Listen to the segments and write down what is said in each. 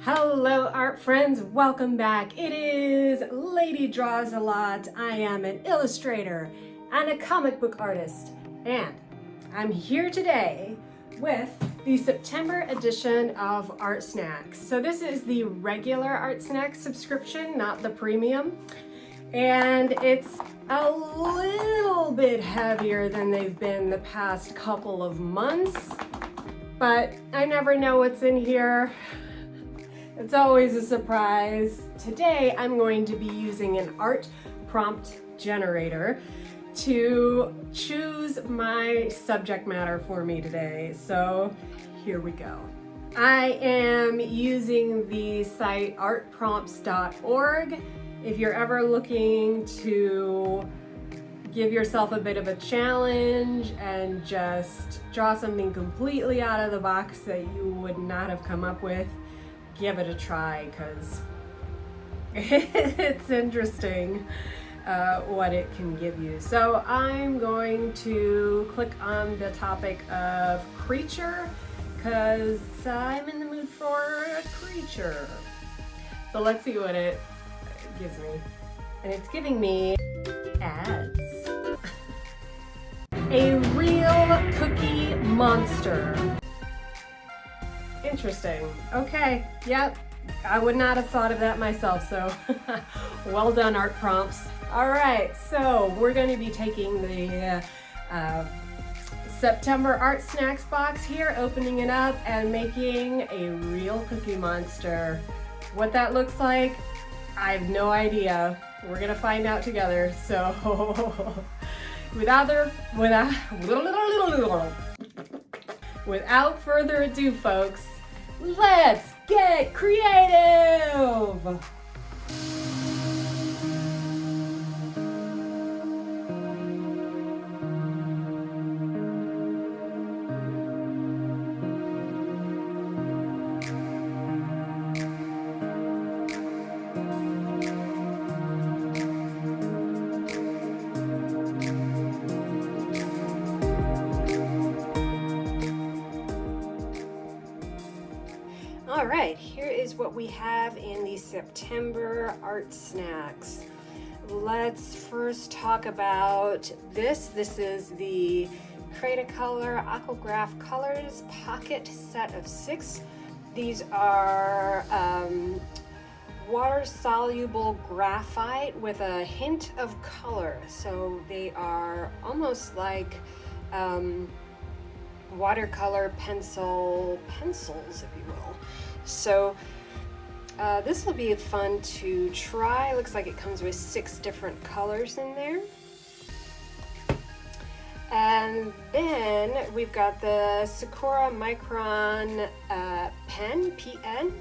Hello art friends, welcome back. It is Lady Draws a Lot. I am an illustrator and a comic book artist, and I'm here today with the September edition of Artsnacks. So this is the regular Artsnacks subscription, not the premium, and it's a little bit heavier than they've been the past couple of months, but I never know what's in here. It's always a surprise. Today I'm going to be using an art prompt generator to choose my subject matter for me today. So here we go. I am using the site artprompts.org. If you're ever looking to give yourself a bit of a challenge and just draw something completely out of the box that you would not have come up with, give it a try, because it's interesting what it can give you. So I'm going to click on the topic of creature because I'm in the mood for a creature. So let's see what it gives me. And it's giving me ads. A real cookie monster. Interesting. Okay, yep. I would not have thought of that myself, so well done, Art Prompts. All right, so we're going to be taking the September Art Snacks box here, opening it up and making a real cookie monster. What that looks like, I have no idea. We're going to find out together. So without further ado, folks, let's get creative! All right, here is what we have in the September Art Snacks. Let's first talk about this. This is the Cretacolor AquaGraf Colors Pocket Set of 6. These are water-soluble graphite with a hint of color. So they are almost like watercolor pencils, if you will. So this will be fun to try. Looks like it comes with 6 different colors in there. And then we've got the Sakura Micron Pen, PN.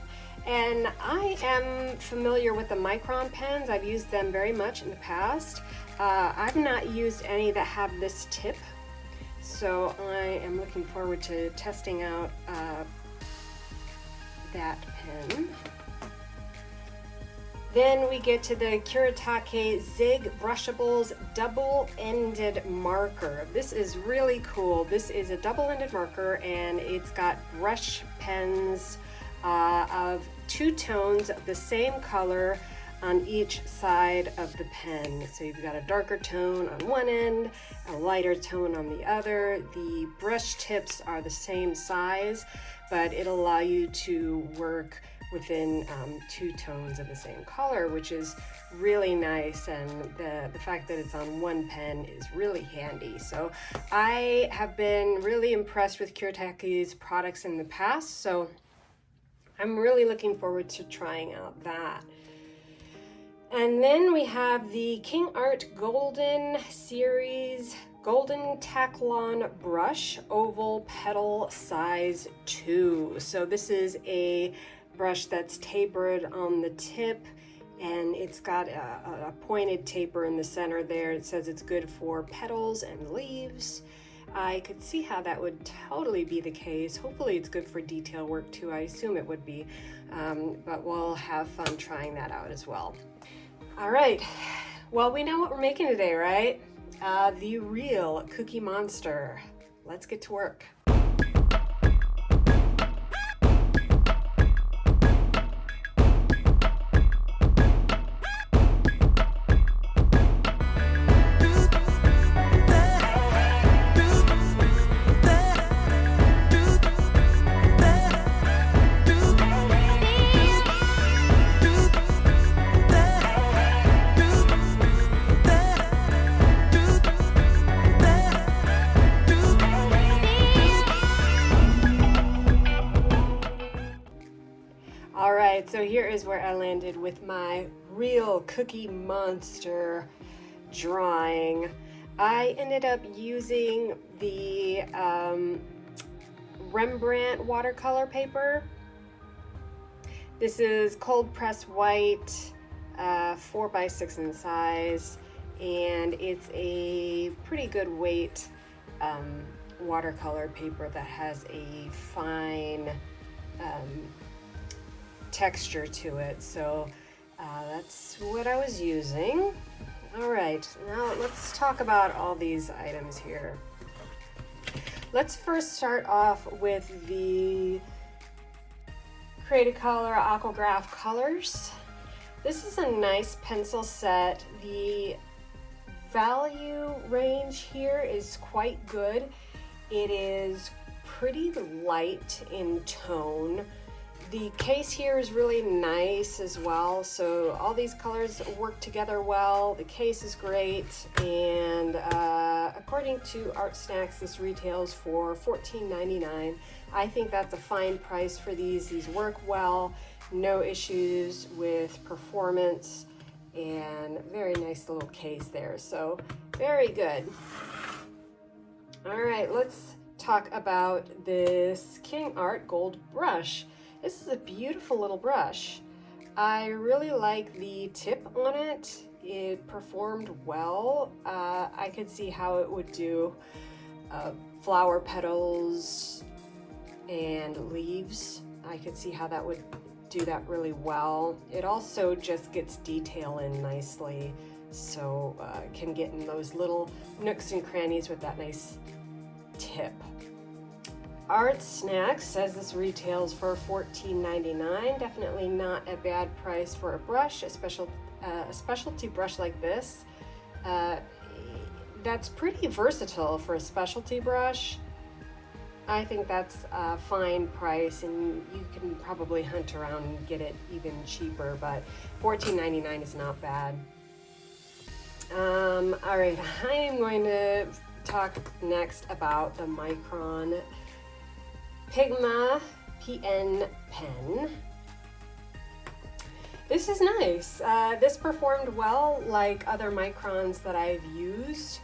And I am familiar with the Micron pens. I've used them very much in the past. I've not used any that have this tip. So I am looking forward to testing out that pen. Then we get to the Kuretake-ZIG Brushables double-ended marker. This is really cool. This is a double-ended marker, and it's got brush pens of 2 tones of the same color on each side of the pen. So you've got a darker tone on one end, a lighter tone on the other. The brush tips are the same size, but it'll allow you to work within 2 tones of the same color, which is really nice, and the fact that it's on one pen is really handy. So I have been really impressed with Kuretake's products in the past, so I'm really looking forward to trying out that. And then we have the KINGART Golden Series Golden Taklon Brush Oval Petal Size 2. So this is a brush that's tapered on the tip, and it's got a pointed taper in the center there. It says it's good for petals and leaves. I could see how that would totally be the case. Hopefully it's good for detail work too. I assume it would be, but we'll have fun trying that out as well. All right, well, we know what we're making today, right? The real Cookie Monster. let's get to work. So here is where I landed with my real Cookie Monster drawing. I ended up using the Rembrandt watercolor paper. This is cold pressed white, 4x6 in size, and it's a pretty good weight watercolor paper that has a fine texture to it. So that's what I was using. All right, now let's talk about all these items here. Let's first start off with the Cretacolor AquaGraf colors. This is a nice pencil set. The value range here is quite good. It is pretty light in tone. The case here is really nice as well, so all these colors work together well. The case is great, and according to Artsnacks, this retails for $14.99. I think that's a fine price for these. These work well, no issues with performance, and very nice little case there, so very good. All right, let's talk about this KINGART gold brush. This is a beautiful little brush. I really like the tip on it. It performed well. I could see how it would do flower petals and leaves. I could see how that would do that really well. It also just gets detail in nicely, so can get in those little nooks and crannies with that nice tip. Artsnacks says this retails for $14.99. Definitely not a bad price for a brush, a specialty brush like this. That's pretty versatile for a specialty brush. I think that's a fine price, and you can probably hunt around and get it even cheaper, but $14.99 is not bad. All right, I am going to talk next about the Micron Pigma Pn Pen. This is nice. This performed well like other Microns that I've used.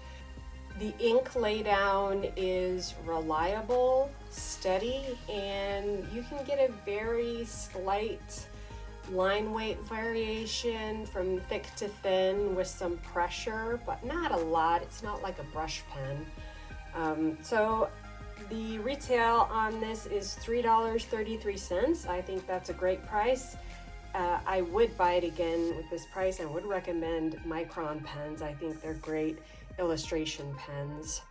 The ink laydown is reliable, steady, and you can get a very slight line weight variation from thick to thin with some pressure, but not a lot. It's not like a brush pen. So the retail on this is $3.33. I think that's a great price. I would buy it again with this price. I would recommend Micron pens. I think they're great illustration pens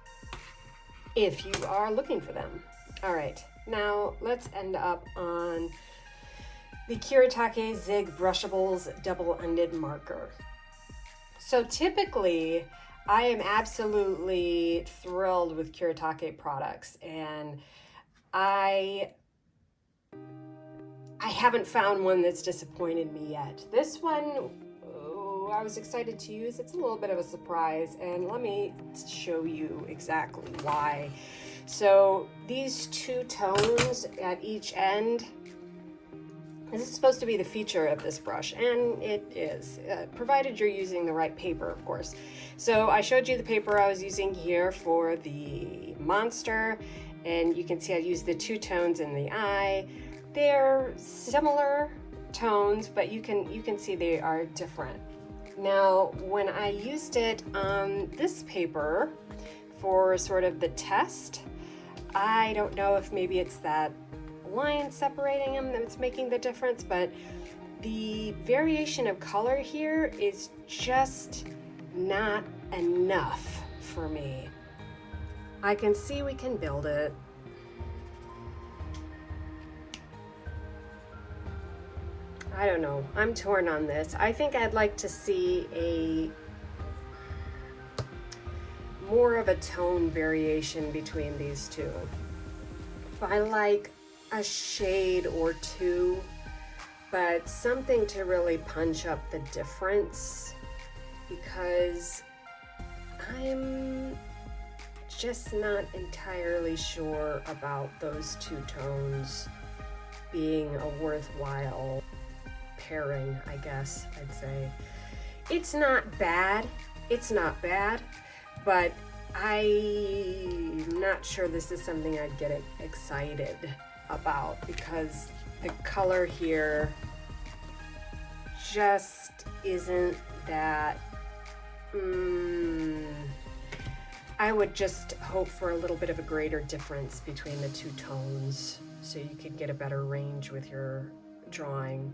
if you are looking for them. All right, now let's end up on the Kuretake-ZIG Brushables double-ended marker. So typically, I am absolutely thrilled with Kuretake products, and I haven't found one that's disappointed me yet. This one, I was excited to use. It's a little bit of a surprise, and let me show you exactly why. So these two tones at each end, this is supposed to be the feature of this brush, and it is, provided you're using the right paper, of course. So I showed you the paper I was using here for the Monster, and you can see I used the two tones in the eye. They're similar tones, but you can see they are different. Now, when I used it on this paper for sort of the test, I don't know if maybe it's that line separating them that's making the difference, but the variation of color here is just not enough for me. I can see we can build it. I don't know, I'm torn on this. I think I'd like to see more of a tone variation between these two. I like a shade or two, but something to really punch up the difference, because I'm just not entirely sure about those two tones being a worthwhile pairing, I guess I'd say. It's not bad, but I'm not sure this is something I'd get excited about, because the color here just isn't that. I would just hope for a little bit of a greater difference between the two tones so you could get a better range with your drawing.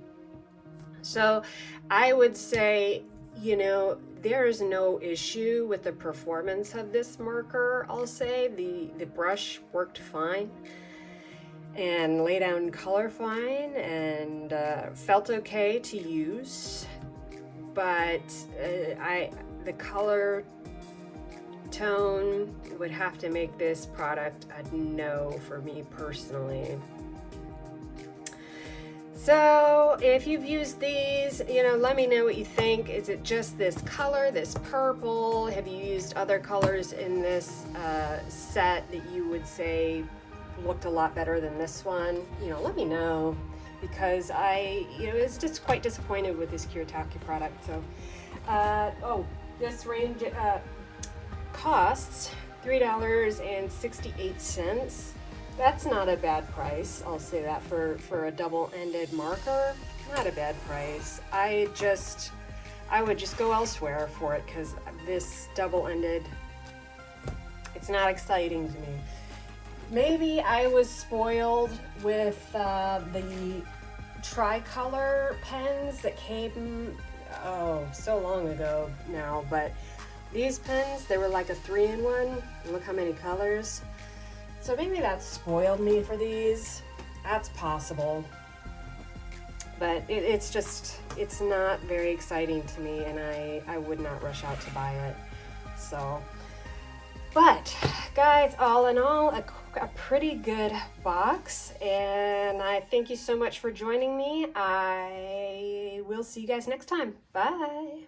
So I would say, you know, there is no issue with the performance of this marker. I'll say the brush worked fine and lay down color fine, and felt okay to use, but the color tone would have to make this product a no for me personally. So if you've used these, you know, let me know what you think. Is it just this color, this purple? Have you used other colors in this set that you would say looked a lot better than this one? You know, let me know, because I, you know, was just quite disappointed with this Kuretake product. So, oh, this range costs $3.68. That's not a bad price. I'll say that for a double-ended marker. Not a bad price. I would just go elsewhere for it, because this double-ended, it's not exciting to me. Maybe I was spoiled with the tricolor pens that came, oh, so long ago now, but these pens, they were like a 3-in-1. Look how many colors. So maybe that spoiled me for these. That's possible. But it's not very exciting to me, and I would not rush out to buy it. So, but guys, all in all, a pretty good box, and I thank you so much for joining me. I will see you guys next time. Bye.